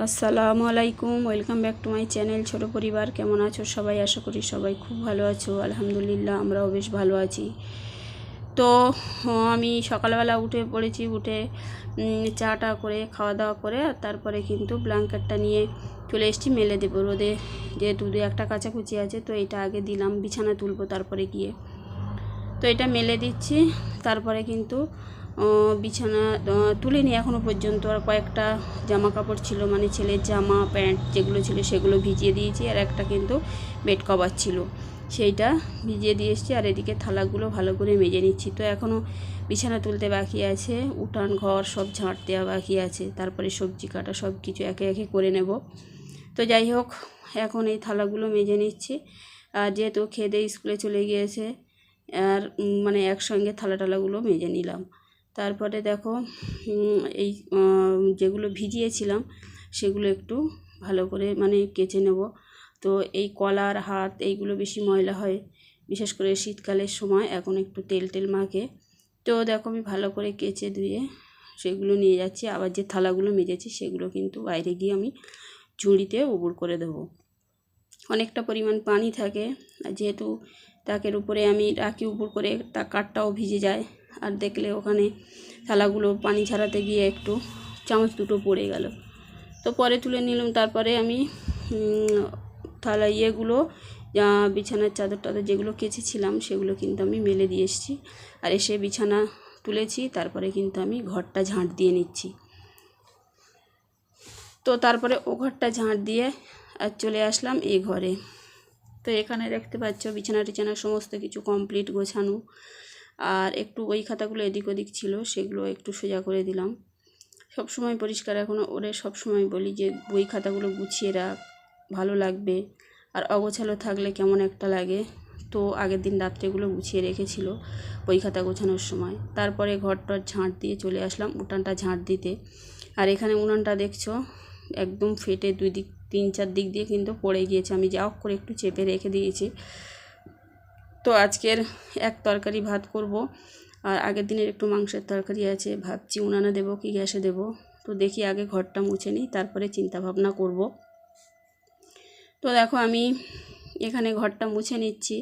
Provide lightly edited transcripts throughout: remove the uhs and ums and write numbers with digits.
আসসালামু আলাইকুম, welcome back to my channel ছোট পরিবার। কেমন আছো সবাই? আশা করি সবাই খুব ভালো আছো। আলহামদুলিল্লাহ, আমরাও বেশ ভালো আছি। তো আমি সকালবেলা উঠে পড়েছি, উঠে চাটা করে খাওয়া দাওয়া করে আর তারপরে কিন্তু ব্ল্যাঙ্কেটটা নিয়ে চলে এসেছি মেলে দেবো রোদে, যেহেতু দু একটা কাচাকুচি আছে। তো এটা আগে দিলাম, বিছানা তুলবো তারপরে গিয়ে। তো এটা মেলে দিচ্ছি, তারপরে কিন্তু বিছানা তুলে নিয়ে এখনও পর্যন্ত আর কয়েকটা জামা কাপড় ছিল, মানে ছেলের জামা প্যান্ট যেগুলো ছিল সেগুলো ভিজিয়ে দিয়েছি, আর একটা কিন্তু বেড কভার ছিল সেইটা ভিজিয়ে দিয়ে এসেছি। আর এদিকে থালাগুলো ভালো করে মেজে নিচ্ছি। তো এখনও বিছানা তুলতে বাকি আছে, উঠান ঘর সব ঝাঁট দেওয়া বাকি আছে, তারপরে সবজি কাটা সব কিছু একে একে করে নেব। তো যাই হোক, এখন এই থালাগুলো মেজে নিচ্ছি। আর যেহেতু খেয়ে দিয়ে স্কুলে চলে গিয়েছে, আর মানে একসঙ্গে থালাগুলো মেজে নিলাম। তারপরে দেখো এই যেগুলো ভিজিয়েছিলাম সেগুলো একটু ভালো করে মানে কেচে নেব। তো এই কলার হাত এইগুলো বেশি ময়লা হয়, বিশেষ করে শীতকালের সময়, এখন একটু তেল মাখে। তো দেখো আমি ভালো করে কেচে ধুয়ে সেগুলো নিয়ে যাচ্ছি। আবার যে থালাগুলো মেজেছি সেগুলো কিন্তু বাইরে গিয়ে আমি ঝুড়িতে উবুড় করে দেবো। অনেকটা পরিমাণ পানি থাকে, আর যেহেতু তাকের উপরে আমি রাখি উপুর করে, তা কাঠটাও ভিজে যায়। আর দেখলে ওখানে থালাগুলো পানি ছাড়াতে গিয়ে একটু চামচ দুটো পড়ে গেল, তো পরে তুলে নিলাম। তারপরে আমি থালা ইয়েগুলো বিছানার চাদর টাদর যেগুলো কেচেছিলাম সেগুলো কিন্তু আমি মেলে দিয়ে এসেছি। আর এসে বিছানা তুলেছি, তারপরে কিন্তু আমি ঘরটা ঝাঁট দিয়ে নিচ্ছি। তো তারপরে ও ঘরটা ঝাঁট দিয়ে আর চলে আসলাম এই ঘরে। তো এখানে দেখতে পাচ্ছ বিছানা টিছানা সমস্ত কিছু কমপ্লিট গোছানো। আর একটু বই খাতাগুলো এদিক ওদিক ছিল, সেগুলো একটু সোজা করে দিলাম। সব সময় পরিষ্কার এখনও ওরে সব সময় বলি যে বই খাতাগুলো গুছিয়ে রাখ, ভালো লাগবে। আর অগোছালো থাকলে কেমন একটা লাগে। তো আগের দিন রাত্রেগুলো গুছিয়ে রেখেছিল বই খাতা গোছানোর সময়। তারপরে ঘরটার ঝাঁট দিয়ে চলে আসলাম উঠানটা ঝাঁট দিতে। আর এখানে উনানটা দেখছো একদম ফেটে দুই দিক 3-4 দিক দিয়ে কিন্তু পড়ে গিয়েছে, আমি যা হোক করে একটু চেপে রেখে দিয়েছি। তো আজকের এক তরকারি ভাত করব, আর আগের দিনের একটু মাংসের তরকারি আছে, ভাবছি উনানে দেবো কি গ্যাসে দেবো। তো দেখি আগে ঘরটা মুছে নিই, তারপরে চিন্তা ভাবনা করব। তো দেখো আমি এখানে ঘরটা মুছে নিচ্ছি।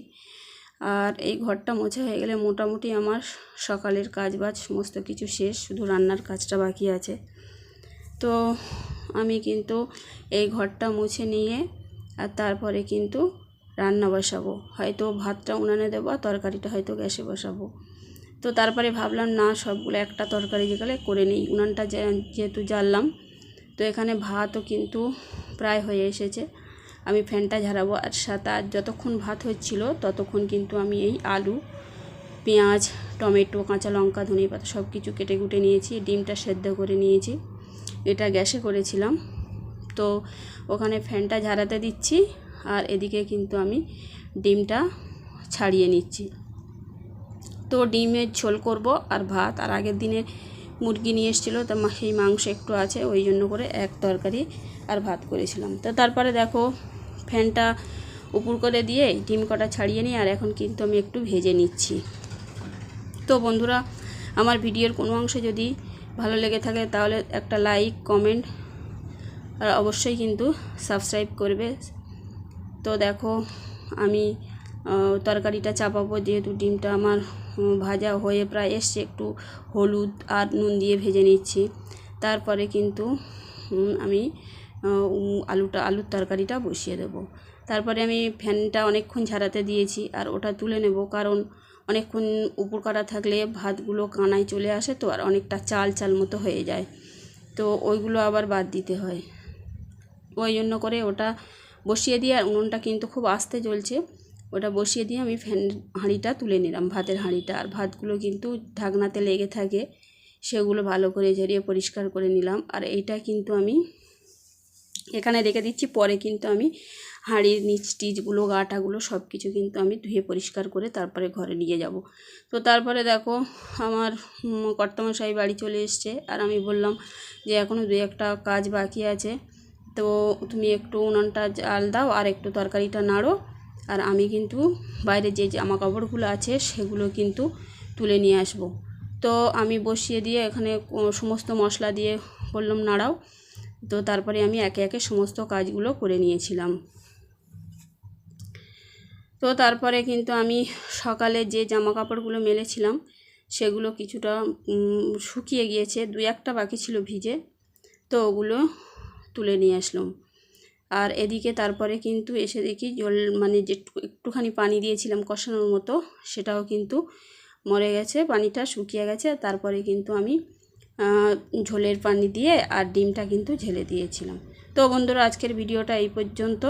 আর এই ঘরটা মোছা হয়ে গেলে মোটামুটি আমার সকালের কাজবাজ সমস্ত কিছু শেষ, শুধু রান্নার কাজটা বাকি আছে। তো আমি কিন্তু এই ঘরটা মুছে নিয়ে আর তারপরে কিন্তু রান্না বসাবো। হয়তো ভাতটা উনানে দেবো, তরকারিটা হয়তো গ্যাসে বসাবো। তো তারপরে ভাবলাম না, সবগুলো একটা তরকারি যেগুলো করে নিই, উনানটা যেহেতু জ্বাললাম। তো এখানে ভাতও কিন্তু প্রায় হয়ে এসেছে, আমি ফ্যানটা ঝাড়াবো। আর সাথে আর যতক্ষণ ভাত হচ্ছিল ততক্ষণ কিন্তু আমি এই আলু, পেঁয়াজ, টমেটো, কাঁচা লঙ্কা, ধনে পাতা সব কিছু কেটে কুটে নিয়েছি, ডিমটা সেদ্ধ করে নিয়েছি। এটা গ্যাসে করেছিলাম। তো ওখানে ফ্যানটা ঝাড়াতে দিচ্ছি, আর এদিকে কিন্তু আমি ডিমটা ছাড়িয়ে নিচ্ছি। তো ডিমের ঝোল করব আর ভাত। আর আগের দিনে মুরগি নিয়ে এসেছিলো, তো সেই মাংস একটু আছে, ওই জন্য করে এক তরকারি আর ভাত করেছিলাম। তো তারপরে দেখো ফ্যানটা উপর করে দিয়ে ডিম কটা ছাড়িয়ে নিই, আর এখন কিন্তু আমি একটু ভেজে নিচ্ছি। তো বন্ধুরা, আমার ভিডিওর কোনো অংশে যদি ভালো লেগে থাকে তাহলে একটা লাইক, কমেন্ট আর অবশ্যই কিন্তু সাবস্ক্রাইব করবে। তো দেখো আমি তরকারিটা চাপাবো, যেহেতু ডিমটা আমার ভাজা হয়ে প্রায় এসছে, একটু হলুদ আর নুন দিয়ে ভেজে নিচ্ছি। তারপরে কিন্তু আমি আলুর তরকারিটা বসিয়ে দেবো। তারপরে আমি ফ্যানটা অনেকক্ষণ ঝাড়াতে দিয়েছি, আর ওটা তুলে নেব, কারণ অনেকক্ষণ উপর করা থাকলে ভাতগুলো কানায় চলে আসে, তো আর অনেকটা চাল মতো হয়ে যায়, তো ওইগুলো আবার বাদ দিতে হয়। ওই জন্য করে ওটা বসিয়ে দিয়ে, আর উনুনটা কিন্তু খুব আস্তে জ্বলছে, ওটা বসিয়ে দিয়ে আমি হাঁড়িটা তুলে নিলাম, ভাতের হাঁড়িটা। আর ভাতগুলো কিন্তু ঢাকনাতে লেগে থাকে, সেগুলো ভালো করে ঝরিয়ে পরিষ্কার করে নিলাম। আর এইটা কিন্তু আমি এখানে রেখে দিচ্ছি, পরে কিন্তু আমি হাঁড়ির নিচ টিচগুলো গাটাগুলো সব কিছু কিন্তু আমি ধুয়ে পরিষ্কার করে তারপরে ঘরে নিয়ে যাব। তো তারপরে দেখো আমার কর্তামশাই বাড়ি চলে এসছে, আর আমি বললাম যে এখনও 2-1টা কাজ বাকি আছে, তো তুমি একটু উনুনটা জাল দাও আর একটু তরকারিটা নাড়ো, আর আমি কিন্তু বাইরে যে জামা কাপড়গুলো আছে সেগুলো কিন্তু তুলে নিয়ে আসব। তো আমি বসিয়ে দিয়ে এখানে সমস্ত মশলা দিয়ে বললাম নাড়াও, তো তারপরে আমি একে একে সমস্ত কাজগুলো করে নিয়েছিলাম। তো তারপরে কিন্তু আমি সকালে যে জামা কাপড়গুলো মেলেছিলাম সেগুলো কিছুটা শুকিয়ে গিয়েছে, 2-1টা বাকি ছিল ভিজে, তো ওগুলো তুলে নিয়ে আসলাম। আর এদিকে তারপরে কিন্তু এসে দেখি জল মানে যে একটুখানি পানি দিয়েছিলাম কষানোর মতো, সেটাও কিন্তু মরে গেছে, পানিটা শুকিয়ে গেছে। তারপরে কিন্তু আমি ঝোলের পানি দিয়ে আর ডিমটা কিন্তু ঢেলে দিয়েছিলাম। তো বন্ধুরা, আজকের ভিডিওটা এই পর্যন্ত।